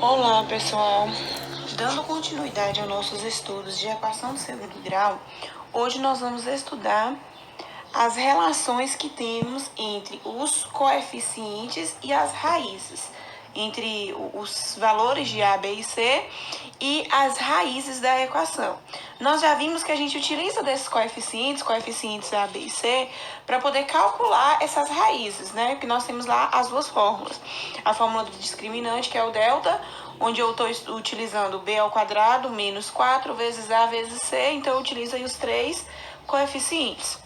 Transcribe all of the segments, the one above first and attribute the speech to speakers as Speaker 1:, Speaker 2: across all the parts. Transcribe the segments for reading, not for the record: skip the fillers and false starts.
Speaker 1: Olá, pessoal! Dando continuidade aos nossos estudos de equação de segundo grau, hoje nós vamos estudar as relações que temos entre os coeficientes e as raízes, entre os valores de A, B e C e as raízes da equação. Nós já vimos que a gente utiliza desses coeficientes A, B e C, para poder calcular essas raízes, né? Porque nós temos lá as duas fórmulas. A fórmula do discriminante, que é o delta, onde eu estou utilizando B ao quadrado menos 4 vezes A vezes C, então eu utilizo aí os três coeficientes.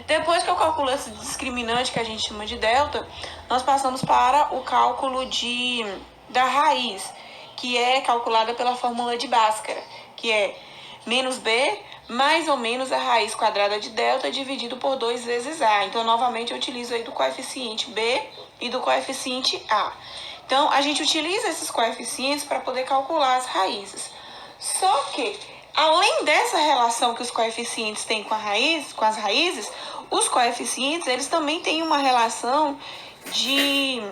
Speaker 1: Depois que eu calculo esse discriminante, que a gente chama de delta, nós passamos para o cálculo da raiz, que é calculada pela fórmula de Bhaskara, que é menos b mais ou menos a raiz quadrada de delta dividido por 2 vezes a. Então, novamente, eu utilizo aí do coeficiente b e do coeficiente a. Então, a gente utiliza esses coeficientes para poder calcular as raízes. Só que, além dessa relação que os coeficientes têm com as raízes, os coeficientes, eles também têm uma relação de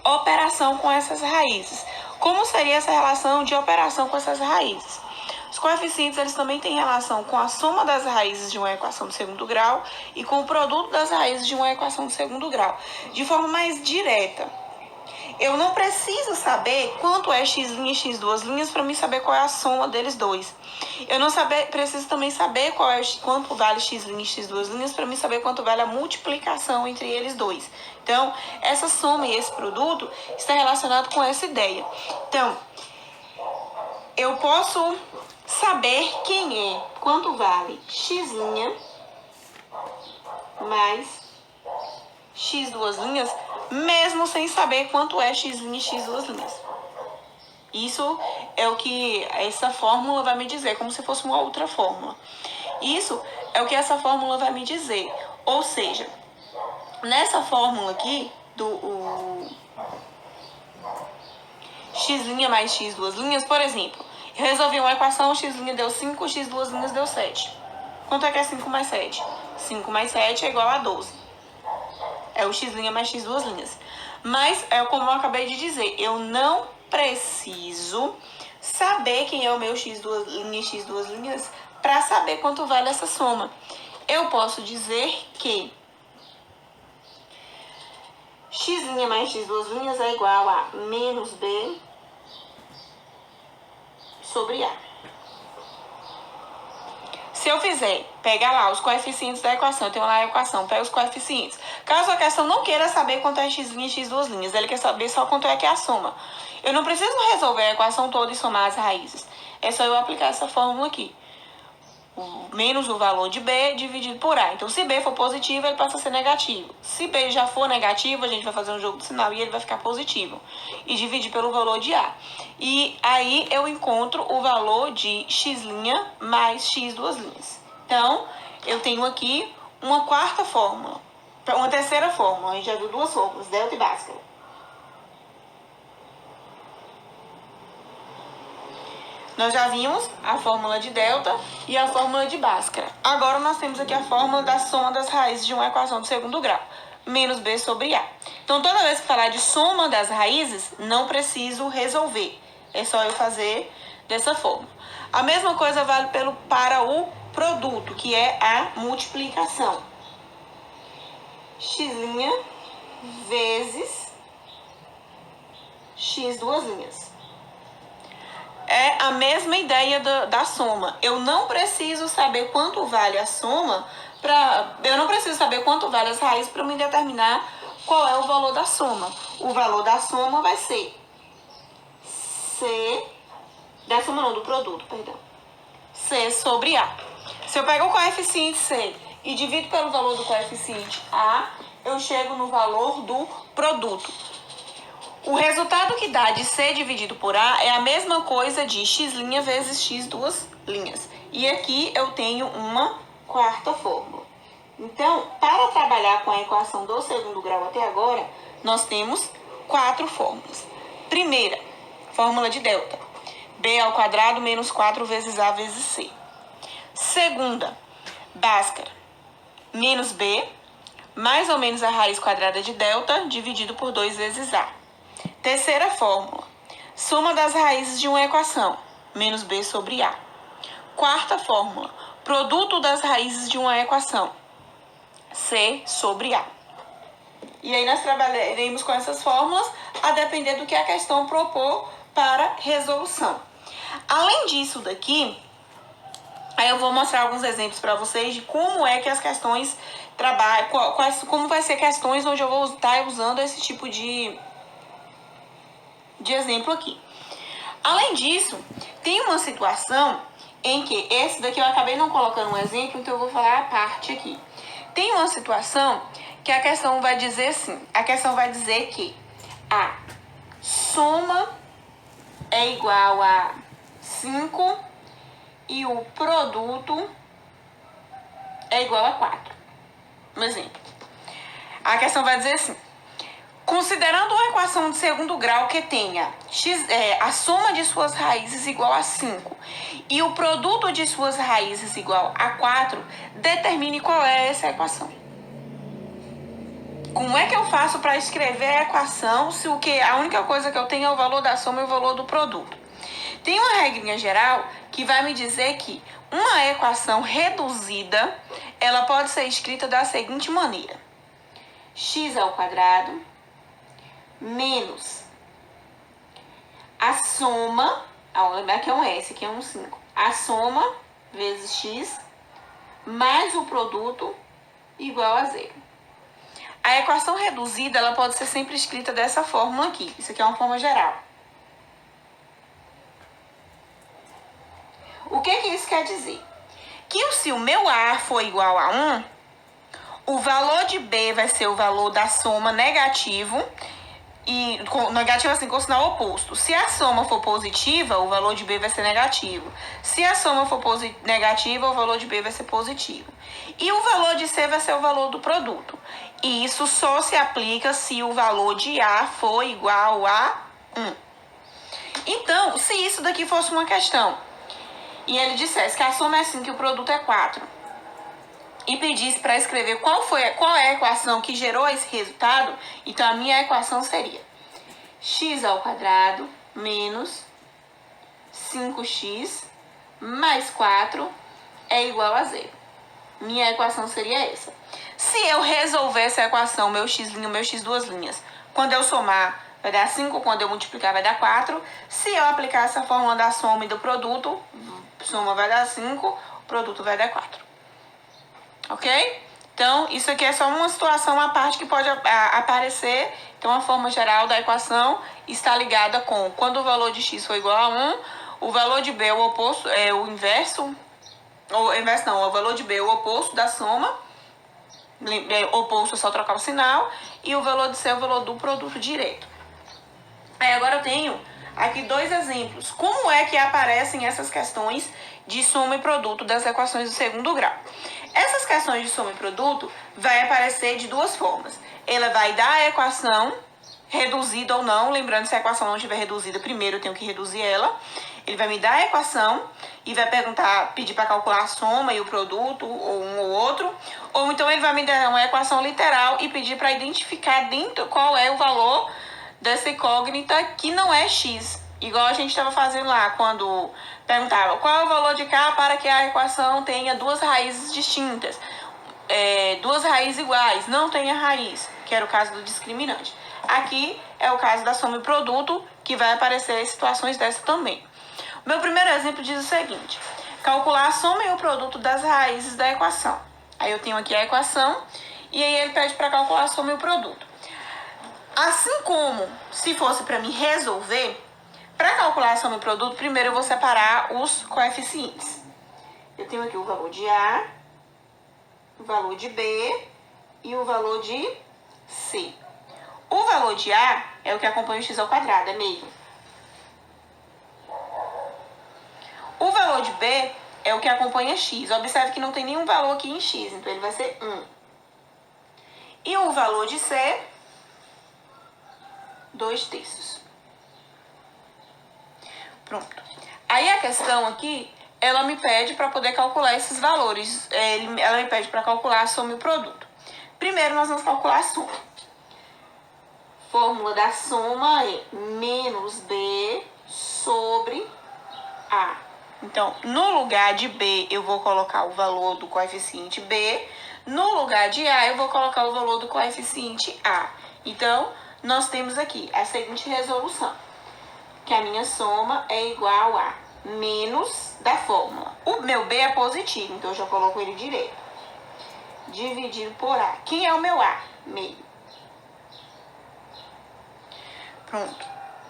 Speaker 1: operação com essas raízes. Como seria essa relação de operação com essas raízes? Os coeficientes, eles também têm relação com a soma das raízes de uma equação de segundo grau e com o produto das raízes de uma equação de segundo grau. De forma mais direta, eu não preciso saber quanto é x' e x' para mim saber qual é a soma deles dois. Eu não preciso também saber quanto vale x' e x' para mim saber quanto vale a multiplicação entre eles dois. Então, essa soma e esse produto está relacionado com essa ideia. Então, eu posso saber quanto vale x' mais x', mesmo sem saber quanto é x' e x'. Isso é o que essa fórmula vai me dizer, como se fosse uma outra fórmula. Isso é o que essa fórmula vai me dizer. Ou seja, nessa fórmula aqui, do x' mais x', por exemplo, eu resolvi uma equação, x' deu 5, x' deu 7. Quanto é que é 5 mais 7? 5 mais 7 é igual a 12. É o x' mais x'. Mas, como eu acabei de dizer, eu não preciso saber quem é o meu x' e x' para saber quanto vale essa soma. Eu posso dizer que x' mais x' é igual a menos b sobre a. Se eu fizer, pegar lá os coeficientes da equação, eu tenho lá a equação, pega os coeficientes. Caso a questão não queira saber quanto é x' e x', ele quer saber só quanto é que é a soma. Eu não preciso resolver a equação toda e somar as raízes. É só eu aplicar essa fórmula aqui. Menos o valor de b dividido por a. Então, se b for positivo, ele passa a ser negativo. Se b já for negativo, a gente vai fazer um jogo de sinal e ele vai ficar positivo. E dividir pelo valor de a. E aí, eu encontro o valor de x' mais x'. Então, eu tenho aqui uma quarta fórmula. Uma terceira fórmula. A gente já viu duas fórmulas, delta e Bhaskara. Nós já vimos a fórmula de delta e a fórmula de Bhaskara. Agora nós temos aqui a fórmula da soma das raízes de uma equação de segundo grau. Menos b sobre a. Então, toda vez que falar de soma das raízes, não preciso resolver. É só eu fazer dessa forma. A mesma coisa vale para o produto, que é a multiplicação. X' vezes x'. É a mesma ideia da soma. Eu não preciso saber quanto vale a soma, eu não preciso saber quanto vale as raízes para me determinar qual é o valor da soma. O valor da soma vai ser C, da soma não, do produto, perdão. C sobre A. Se eu pego o coeficiente C e divido pelo valor do coeficiente A, eu chego no valor do produto. O resultado que dá de C dividido por A é a mesma coisa de x' vezes x'. E aqui eu tenho uma quarta fórmula. Então, para trabalhar com a equação do segundo grau até agora, nós temos 4 fórmulas. Primeira, fórmula de delta. B ao quadrado menos 4 vezes A vezes C. Segunda, Bhaskara. Menos B, mais ou menos a raiz quadrada de delta, dividido por 2 vezes A. Terceira fórmula. Soma das raízes de uma equação, menos b sobre a. Quarta fórmula. Produto das raízes de uma equação, c sobre a. E aí nós trabalharemos com essas fórmulas a depender do que a questão propor para resolução. Além disso daqui, aí eu vou mostrar alguns exemplos para vocês de como é que as questões trabalham, como vai ser questões onde eu vou estar usando esse tipo de exemplo aqui. Além disso, tem uma situação em que, esse daqui eu acabei não colocando um exemplo, então eu vou falar a parte aqui. Tem uma situação que a questão vai dizer assim, a questão vai dizer que a soma é igual a 5 e o produto é igual a 4. Um exemplo. A questão vai dizer assim, considerando uma equação de segundo grau que tenha a soma de suas raízes igual a 5 e o produto de suas raízes igual a 4, determine qual é essa equação. Como é que eu faço para escrever a equação se a única coisa que eu tenho é o valor da soma e o valor do produto? Tem uma regrinha geral que vai me dizer que uma equação reduzida, ela pode ser escrita da seguinte maneira. X ao quadrado menos a soma, aqui é um S, aqui é um 5, a soma vezes X mais o produto igual a zero. A equação reduzida, ela pode ser sempre escrita dessa fórmula aqui. Isso aqui é uma forma geral. O que isso quer dizer? Que se o meu A for igual a 1, o valor de B vai ser o valor da soma negativo, e negativo assim, com sinal oposto. Se a soma for positiva, o valor de B vai ser negativo. Se a soma for negativa, o valor de B vai ser positivo. E o valor de C vai ser o valor do produto. E isso só se aplica se o valor de A for igual a 1. Então, se isso daqui fosse uma questão, e ele dissesse que a soma é 5 e o produto é 4, e pedisse para escrever qual é a equação que gerou esse resultado, então a minha equação seria x ao quadrado menos 5x mais 4 é igual a zero. Minha equação seria essa. Se eu resolver essa equação, meu x', meu x duas linhas, quando eu somar vai dar 5, quando eu multiplicar vai dar 4. Se eu aplicar essa fórmula da soma e do produto, soma vai dar 5, produto vai dar 4. Ok? Então, isso aqui é só uma situação à parte que pode aparecer. Então, a forma geral da equação está ligada com quando o valor de x for igual a 1, o valor de b é o oposto, é o inverso, ou inverso não, o valor de b é o oposto da soma, oposto é só trocar o sinal, e o valor de c é o valor do produto direto. Aí agora eu tenho aqui dois exemplos. Como é que aparecem essas questões de soma e produto das equações do segundo grau? Essas questões de soma e produto vai aparecer de duas formas. Ela vai dar a equação reduzida ou não, lembrando, se a equação não estiver reduzida, primeiro eu tenho que reduzir ela. Ele vai me dar a equação e vai pedir para calcular a soma e o produto, ou um ou outro. Ou então ele vai me dar uma equação literal e pedir para identificar dentro qual é o valor dessa incógnita que não é x. Igual a gente estava fazendo lá, quando perguntava qual é o valor de k para que a equação tenha duas raízes distintas. Duas raízes iguais, não tenha raiz, que era o caso do discriminante. Aqui é o caso da soma e produto, que vai aparecer situações dessas também. O meu primeiro exemplo diz o seguinte: calcular a soma e o produto das raízes da equação. Aí eu tenho aqui a equação, e aí ele pede para calcular a soma e o produto. Assim como se fosse para mim resolver, para calcular a soma e o produto, primeiro eu vou separar os coeficientes. Eu tenho aqui o valor de A, o valor de B e o valor de C. O valor de A é o que acompanha o x ao quadrado, é meio. O valor de B é o que acompanha x. Observe que não tem nenhum valor aqui em x, então ele vai ser 1. E o valor de C, 2/3. Pronto. Aí a questão aqui, ela me pede para poder calcular esses valores. Ela me pede para calcular a soma e o produto. Primeiro nós vamos calcular a soma. fórmula da soma é menos B sobre A. Então, no lugar de B, eu vou colocar o valor do coeficiente B. No lugar de A, eu vou colocar o valor do coeficiente A. Então, nós temos aqui a seguinte resolução, que a minha soma é igual a menos da fórmula. O meu B é positivo, então eu já coloco ele direto. Dividido por A. Quem é o meu A? Meio. Pronto.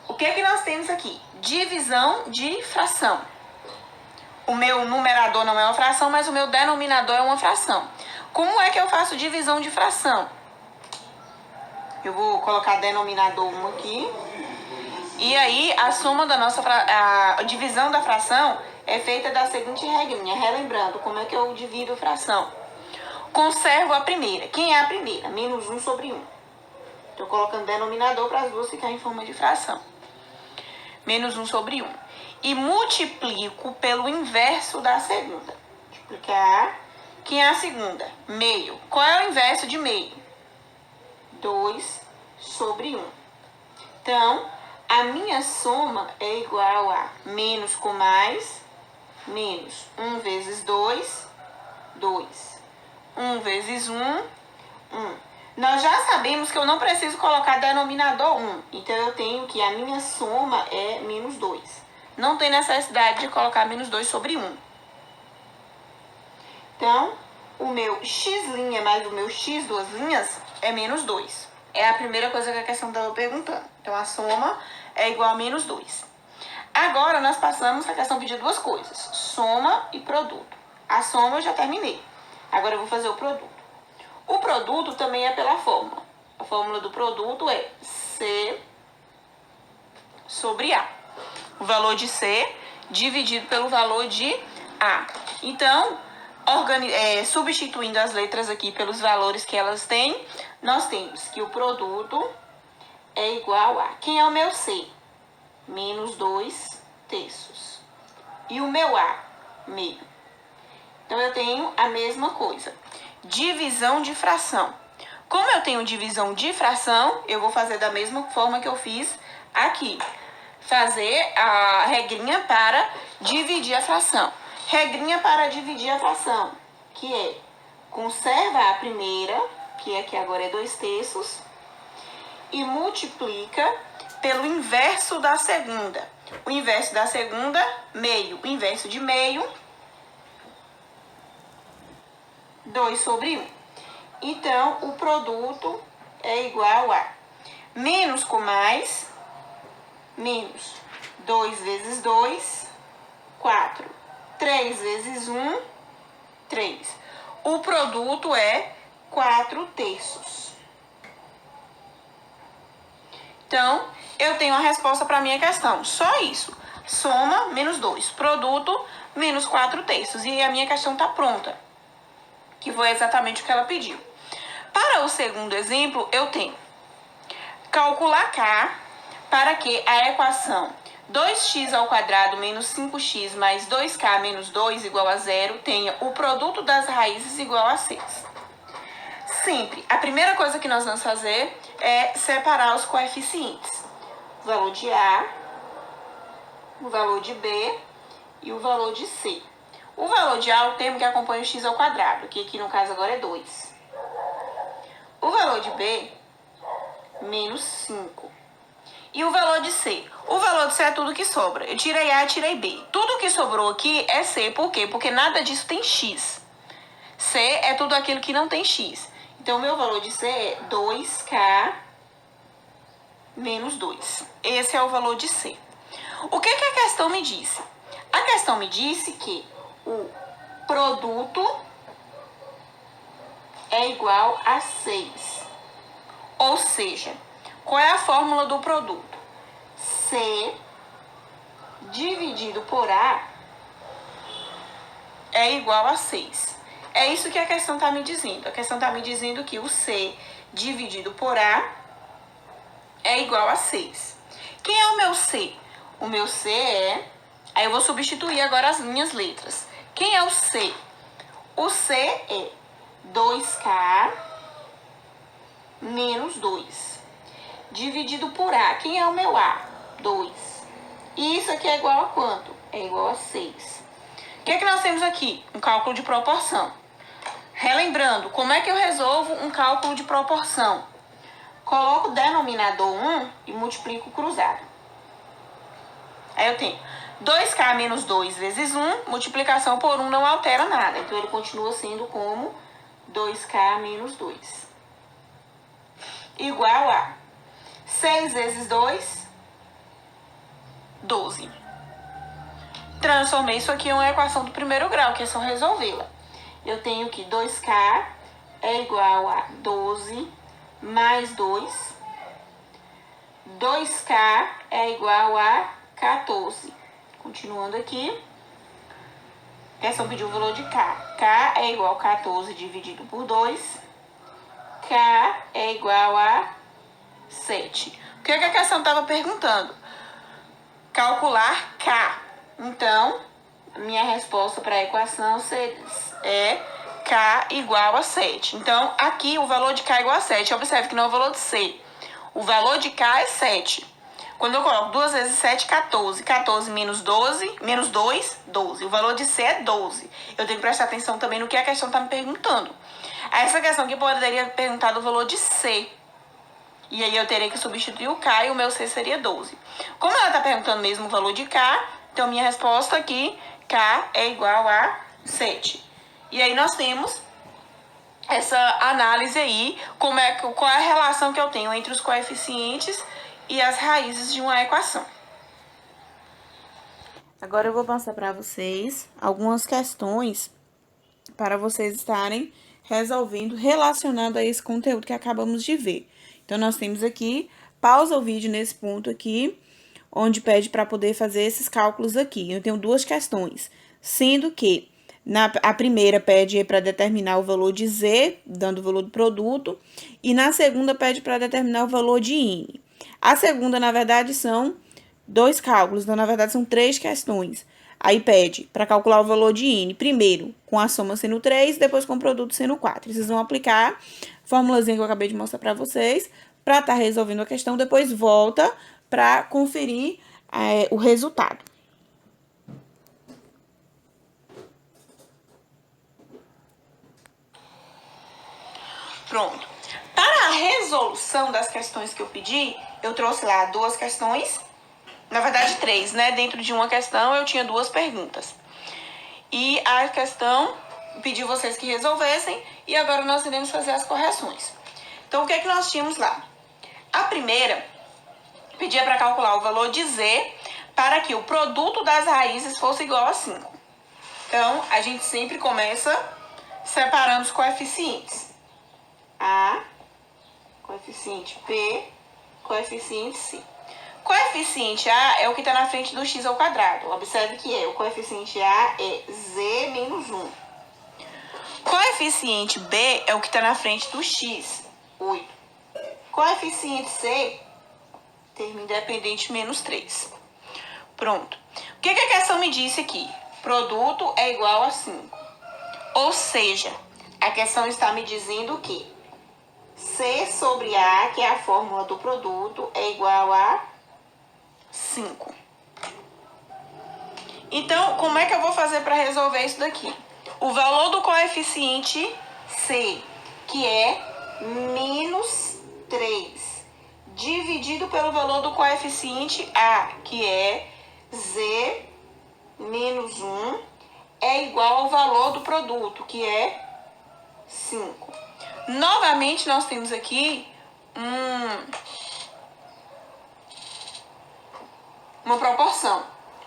Speaker 1: O que é que nós temos aqui? Divisão de fração. O meu numerador não é uma fração, mas o meu denominador é uma fração. Como é que eu faço divisão de fração? Eu vou colocar denominador 1 aqui. E aí, a soma da nossa a divisão da fração é feita da seguinte regrinha. Relembrando, como é que eu divido fração? Conservo a primeira. Quem é a primeira? Menos 1 sobre 1. Estou colocando denominador para as duas ficarem em forma de fração. Menos 1 sobre 1. E multiplico pelo inverso da segunda. Multiplicar. Quem é a segunda? Meio. Qual é o inverso de meio? 2 sobre 1. Então, a minha soma é igual a menos com mais, menos 1 vezes 2, 2. 1 vezes 1, 1. Nós já sabemos que eu não preciso colocar denominador 1. Então, eu tenho que a minha soma é menos 2. Não tem necessidade de colocar menos 2 sobre 1. Então, o meu x' mais o meu x duas linhas é menos 2. É a primeira coisa que a questão estava perguntando. Então, a soma é igual a menos 2. Agora, nós passamos a questão pedir duas coisas. Soma e produto. A soma eu já terminei. Agora, eu vou fazer o produto. O produto também é pela fórmula. A fórmula do produto é C sobre A. O valor de C dividido pelo valor de A. Então, substituindo as letras aqui pelos valores que elas têm, nós temos que o produto é igual a... Quem é o meu C? Menos 2 terços. E o meu A? Meio. Então, eu tenho a mesma coisa. Divisão de fração. Como eu tenho divisão de fração, eu vou fazer da mesma forma que eu fiz aqui. Fazer a regrinha para dividir a fração. Regrinha para dividir a fração, que é conserva a primeira, que aqui agora é 2 terços, e multiplica pelo inverso da segunda. O inverso da segunda, meio. O inverso de meio, 2 sobre 1. Então, o produto é igual a menos com mais, menos 2 vezes 2, 4. 3 vezes 1, 3. O produto é 4 terços. Então, eu tenho a resposta para a minha questão. Só isso. Soma, menos 2. Produto, menos 4 terços. E a minha questão está pronta. Que foi exatamente o que ela pediu. Para o segundo exemplo, eu tenho calcular K para que a equação 2x ao quadrado menos 5x mais 2k menos 2 igual a 0 tenha o produto das raízes igual a 6. Sempre, a primeira coisa que nós vamos fazer é separar os coeficientes. O valor de A, o valor de B e o valor de C. O valor de A é o termo que acompanha o x ao quadrado, que aqui no caso agora é 2. O valor de B, menos 5. E o valor de C? O valor de C é tudo que sobra. Eu tirei A e tirei B. Tudo que sobrou aqui é C. Por quê? Porque nada disso tem X. C é tudo aquilo que não tem X. Então, o meu valor de C é 2K menos 2. Esse é o valor de C. O que a questão me disse? A questão me disse que o produto é igual a 6. Ou seja, qual é a fórmula do produto? C dividido por A é igual a 6. É isso que a questão está me dizendo. A questão está me dizendo que o C dividido por A é igual a 6. Quem é o meu C? O meu C é... Aí eu vou substituir agora as minhas letras. Quem é o C? O C é 2K menos 2. dividido por A. Quem é o meu A? 2. E isso aqui é igual a quanto? É igual a 6. O que é que nós temos aqui? Um cálculo de proporção. Relembrando, como é que eu resolvo um cálculo de proporção? Coloco o denominador 1 e multiplico o cruzado. Aí eu tenho 2K menos 2 vezes 1, multiplicação por 1 não altera nada. Então, ele continua sendo como 2K menos 2. Igual a 6 vezes 2, 12. Transformei isso aqui em uma equação do primeiro grau, que é só resolvê-la. Eu tenho que 2K é igual a 12 mais 2. 2K é igual a 14. Continuando aqui. A questão pediu o valor de K. K é igual a 14 dividido por 2. K é igual a 7. O que a questão estava perguntando? Calcular K. Então, minha resposta para a equação é K igual a 7. Então, aqui o valor de K é igual a 7. Observe que não é o valor de C. O valor de K é 7. Quando eu coloco 2 vezes 7, 14. 14 menos 12, menos 2, 12. O valor de C é 12. Eu tenho que prestar atenção também no que a questão está me perguntando. Essa questão aqui poderia perguntar do valor de C. E aí eu teria que substituir o K e o meu C seria 12. Como ela está perguntando mesmo o valor de K, então minha resposta aqui, K é igual a 7. E aí nós temos essa análise aí, qual é a relação que eu tenho entre os coeficientes e as raízes de uma equação. Agora eu vou passar para vocês algumas questões para vocês estarem resolvendo relacionado a esse conteúdo que acabamos de ver. Então, nós temos aqui, pausa o vídeo nesse ponto aqui, onde pede para poder fazer esses cálculos aqui. Eu tenho duas questões, sendo que a primeira pede para determinar o valor de Z, dando o valor do produto, e na segunda pede para determinar o valor de IN. A segunda, na verdade, são dois cálculos, então, na verdade, são 3 questões. Aí pede para calcular o valor de IN, primeiro com a soma sendo 3, depois com o produto sendo 4. Vocês vão aplicar a formulazinha que eu acabei de mostrar para vocês, para estar resolvendo a questão, depois volta para conferir o resultado. Pronto. Para a resolução das questões que eu pedi, eu trouxe lá 2 questões, na verdade 3, né? Dentro de uma questão eu tinha 2 perguntas. E a questão pediu vocês que resolvessem e agora nós iremos fazer as correções. Então, o que é que nós tínhamos lá? A primeira pedia para calcular o valor de Z para que o produto das raízes fosse igual a 5. Então, a gente sempre começa separando os coeficientes. A, coeficiente B, coeficiente C. Coeficiente A é o que está na frente do x ao quadrado. Observe que o coeficiente A é Z menos 1. Coeficiente B é o que está na frente do x, 8. Coeficiente C, termo independente, menos 3. Pronto. O que a questão me disse aqui? Produto é igual a 5. Ou seja, a questão está me dizendo que C sobre A, que é a fórmula do produto, é igual a 5. Então, como é que eu vou fazer para resolver isso daqui? O valor do coeficiente C, que é menos 3, dividido pelo valor do coeficiente A, que é Z menos 1, é igual ao valor do produto, que é 5. Novamente, nós temos aqui uma proporção,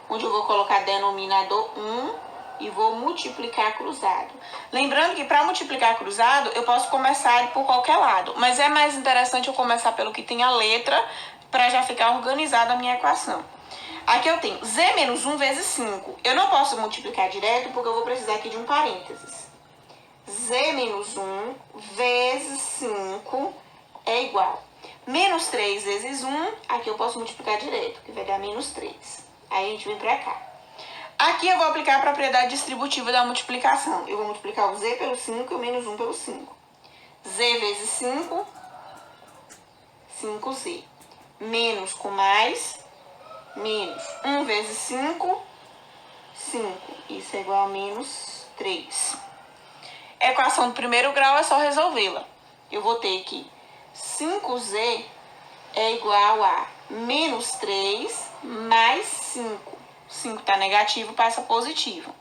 Speaker 1: onde eu vou colocar denominador 1 e vou multiplicar cruzado. Lembrando que para multiplicar cruzado, eu posso começar por qualquer lado, mas é mais interessante eu começar pelo que tem a letra, para já ficar organizada a minha equação. Aqui eu tenho Z menos 1 vezes 5. Eu não posso multiplicar direto, porque eu vou precisar aqui de um parênteses. Z menos 1 vezes 5 é igual. Menos 3 vezes 1, aqui eu posso multiplicar direto, que vai dar menos 3. Aí a gente vem pra cá. Aqui eu vou aplicar a propriedade distributiva da multiplicação. Eu vou multiplicar o Z pelo 5 e o menos 1 pelo 5. Z vezes 5, 5Z. menos com mais, menos 1 vezes 5, 5. Isso é igual a menos 3. A equação do primeiro grau é só resolvê-la. Eu vou ter que 5z é igual a menos 3 mais 5. 5 está negativo, passa positivo.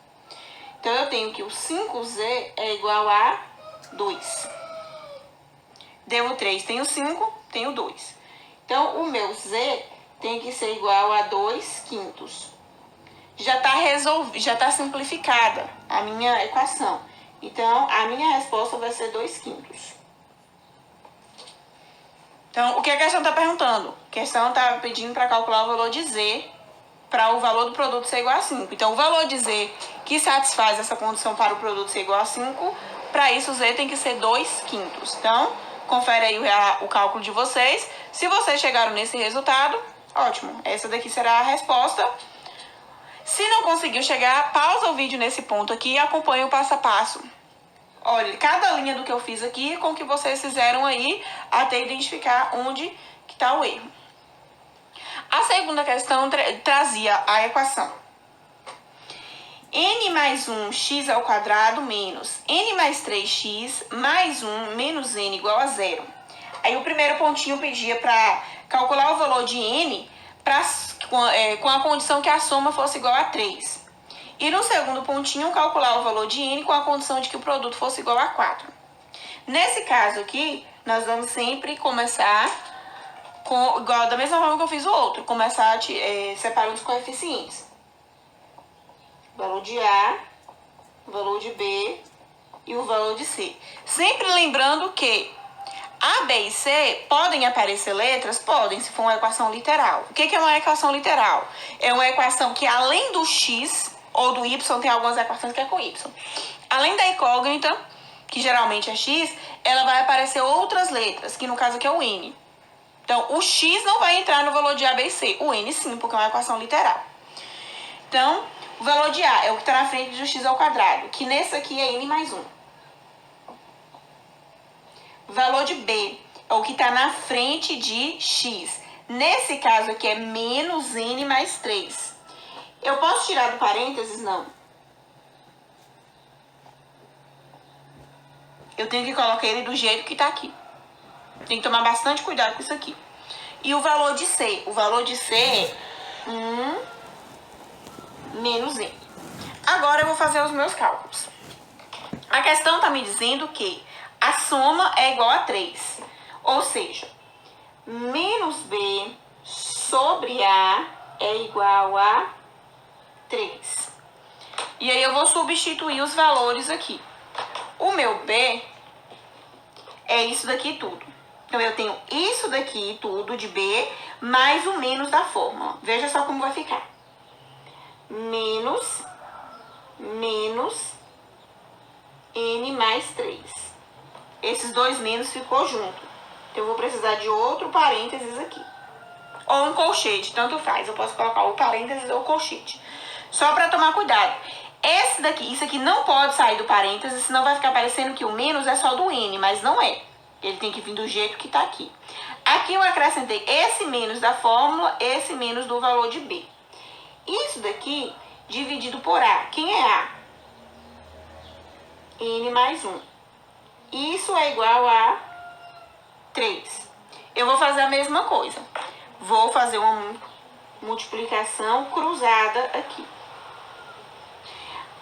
Speaker 1: Então, eu tenho que o 5z é igual a 2. Deu 3, tenho 5, tenho 2. Então, o meu z tem que ser igual a 2 quintos. Já está simplificada a minha equação. Então, a minha resposta vai ser 2 quintos. Então, o que a questão está perguntando? A questão está pedindo para calcular o valor de z para o valor do produto ser igual a 5. Então, o valor de z que satisfaz essa condição para o produto ser igual a 5, para isso o z tem que ser 2 quintos. Então, confere aí o cálculo de vocês. Se vocês chegaram nesse resultado, ótimo. Essa daqui será a resposta. Se não conseguiu chegar, pausa o vídeo nesse ponto aqui e acompanhe o passo a passo. Olha, cada linha do que eu fiz aqui com o que vocês fizeram aí até identificar onde que está o erro. A segunda questão trazia a equação n mais 1 x ao quadrado menos n mais 3x mais 1 menos n igual a 0. Aí o primeiro pontinho pedia para calcular o valor de n com a condição que a soma fosse igual a 3. E no segundo pontinho, calcular o valor de n com a condição de que o produto fosse igual a 4. Nesse caso aqui, nós vamos sempre começar da mesma forma que eu fiz o outro, começar separando os coeficientes. Valor de A, valor de B e o valor de C. Sempre lembrando que A, B e C podem aparecer letras? Podem, se for uma equação literal. O que é uma equação literal? É uma equação que além do x ou do y, tem algumas equações que é com y. Além da incógnita, que geralmente é x, ela vai aparecer outras letras, que no caso aqui é o n. Então, o x não vai entrar no valor de A, B e C. O n sim, porque é uma equação literal. Então, o valor de A é o que está na frente do x ao quadrado, que nesse aqui é n mais 1. O valor de B é o que está na frente de x. Nesse caso aqui é menos n mais 3. Eu posso tirar do parênteses? Não. Eu tenho que colocar ele do jeito que está aqui. Tem que tomar bastante cuidado com isso aqui. E o valor de C? O valor de C é 1 menos n. Agora eu vou fazer os meus cálculos. A questão está me dizendo que a soma é igual a 3. Ou seja, menos B sobre A é igual a 3. E aí eu vou substituir os valores aqui. O meu B é isso daqui tudo. Então, eu tenho isso daqui tudo de B mais o menos da fórmula. Veja só como vai ficar. Menos n mais 3. Esses dois menos ficou junto. Então, eu vou precisar de outro parênteses aqui. Ou um colchete, tanto faz. Eu posso colocar o parênteses ou o colchete. Só para tomar cuidado. Isso aqui não pode sair do parênteses, senão vai ficar parecendo que o menos é só do n, mas não é. Ele tem que vir do jeito que está aqui. Aqui eu acrescentei esse menos da fórmula, esse menos do valor de B. Isso daqui dividido por A. Quem é A? N mais 1. Isso é igual a 3. Eu vou fazer a mesma coisa. Vou fazer uma multiplicação cruzada aqui.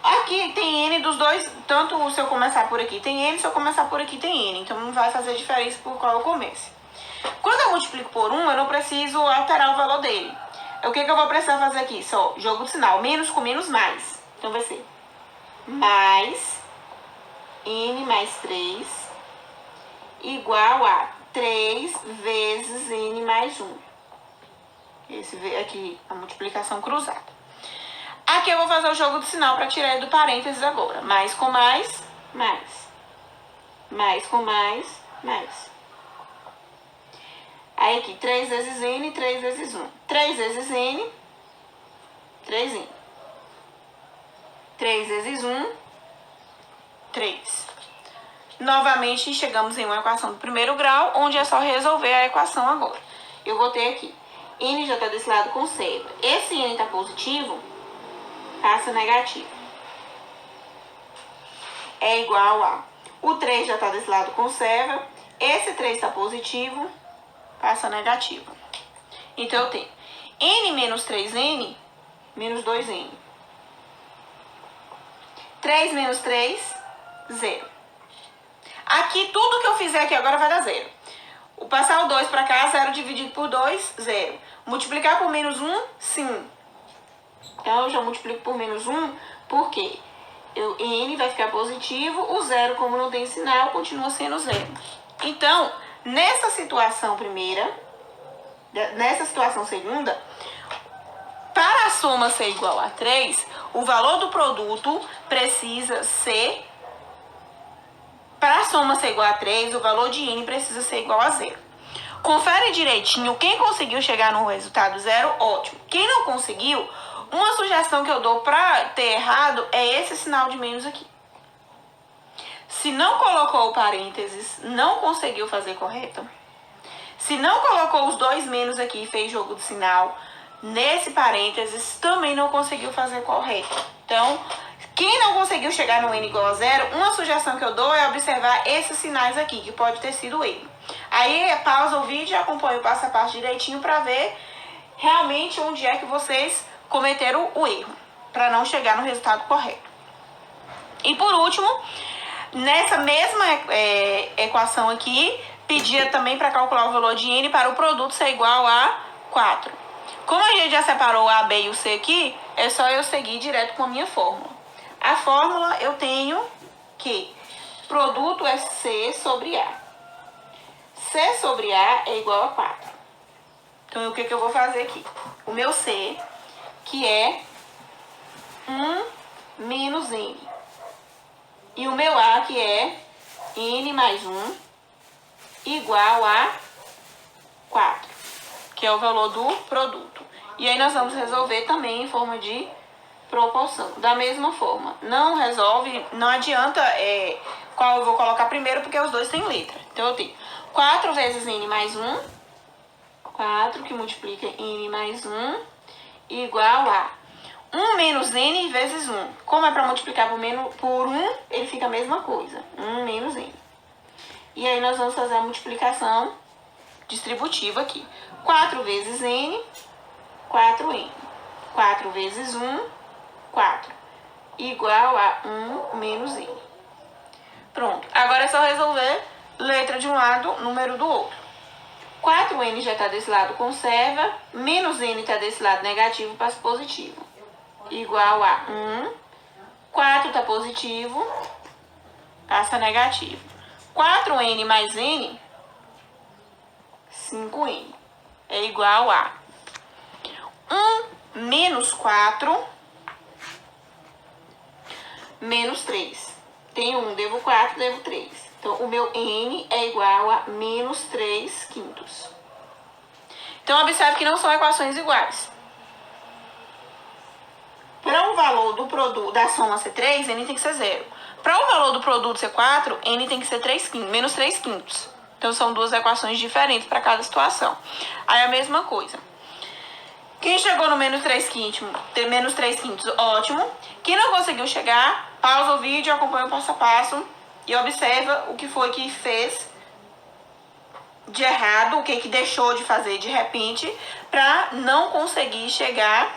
Speaker 1: Aqui tem n dos dois, tanto se eu começar por aqui tem n, se eu começar por aqui tem n. Então, não vai fazer diferença por qual eu comece. Quando eu multiplico por 1, eu não preciso alterar o valor dele. O que eu vou precisar fazer aqui? Só jogo de sinal. Menos com menos mais. Então, vai ser mais n mais 3 igual a 3 vezes n mais 1. Esse aqui, a multiplicação cruzada. Aqui eu vou fazer o jogo de sinal para tirar ele do parênteses agora. Mais com mais, mais. Mais com mais, mais. Aí aqui, 3 vezes n, 3 vezes 1. 3 vezes n, 3n. 3 vezes 1, 3. Novamente, chegamos em uma equação do primeiro grau, onde é só resolver a equação agora. eu vou ter aqui, n já está desse lado, conserva. Esse n está positivo, passa negativo. É igual a, o 3 já está desse lado, conserva. Esse 3 está positivo, passa negativo. Então, eu tenho n menos 3n, menos 2n. 3 menos 3, 0. Aqui, tudo que eu fizer aqui agora vai dar 0. O passar o 2 para cá, 0 dividido por 2, 0. Multiplicar por menos 1, sim. Então, eu já multiplico por menos 1, porque n vai ficar positivo, o 0, como não tem sinal, continua sendo 0. Então, nessa situação primeira, nessa situação segunda, para a soma ser igual a 3, o valor do produto precisa ser... Para a soma ser igual a 3, o valor de n precisa ser igual a 0. Confere direitinho. Quem conseguiu chegar no resultado 0, ótimo. Quem não conseguiu, uma sugestão que eu dou para ter errado é esse sinal de menos aqui. Se não colocou o parênteses, não conseguiu fazer correto. Se não colocou os dois menos aqui e fez jogo do sinal, nesse parênteses também não conseguiu fazer correto. Então, quem não conseguiu chegar no n igual a 0, uma sugestão que eu dou é observar esses sinais aqui, que pode ter sido erro. Aí, pausa o vídeo e acompanha o passo a passo direitinho para ver realmente onde é que vocês cometeram o erro, para não chegar no resultado correto. E por último, nessa mesma equação aqui, pedia também para calcular o valor de n para o produto ser igual a 4. Como a gente já separou a, b e o c aqui, é só eu seguir direto com a minha fórmula. A fórmula eu tenho que produto é c sobre a. C sobre a é igual a 4. Então, o que eu vou fazer aqui? O meu c, que é 1 menos n. E o meu a, que é n mais 1, igual a 4, que é o valor do produto. E aí, nós vamos resolver também em forma de proporção. Da mesma forma, não resolve, não adianta qual eu vou colocar primeiro, porque os dois têm letra. Então, eu tenho 4 vezes n mais 1, 4 que multiplica n mais 1, igual a 1 menos n vezes 1. Como é para multiplicar por 1, ele fica a mesma coisa, 1 menos n. E aí, nós vamos fazer a multiplicação distributiva aqui. 4 vezes n, 4n. 4 vezes 1, 4. Igual a 1 menos n. Pronto. Agora é só resolver letra de um lado, número do outro. 4n já está desse lado, conserva. Menos n está desse lado, negativo, passa positivo. Igual a 1. 4 está positivo, passa negativo. 4n mais n, 5n. É igual a 1 menos 4 menos 3. Tem 1, devo 4, devo 3. Então, o meu n é igual a menos 3 quintos. Então, observe que não são equações iguais. Para o valor do produto da soma ser 3, n tem que ser 0. Para o valor do produto ser 4, n tem que ser menos 3 quintos. Então, são duas equações diferentes para cada situação. Aí, a mesma coisa. Quem chegou no menos 3 quintos, ótimo. Quem não conseguiu chegar, pausa o vídeo, acompanha o passo a passo e observa o que foi que fez de errado, o que deixou de fazer de repente, para não conseguir chegar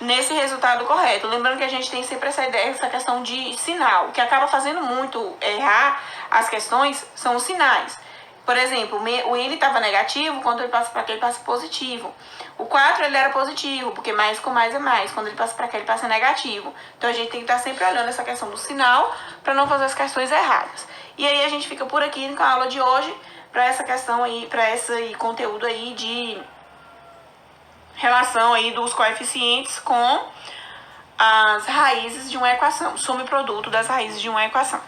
Speaker 1: nesse resultado correto. Lembrando que a gente tem sempre essa ideia, essa questão de sinal. O que acaba fazendo muito errar as questões são os sinais. Por exemplo, o n estava negativo, quando ele passa para cá, ele passa positivo. O 4, ele era positivo, porque mais com mais é mais. Quando ele passa para cá, ele passa negativo. Então, a gente tem que estar sempre olhando essa questão do sinal para não fazer as questões erradas. E aí, a gente fica por aqui com a aula de hoje para essa questão aí, para esse conteúdo aí de relação aí dos coeficientes com as raízes de uma equação. Soma e produto das raízes de uma equação.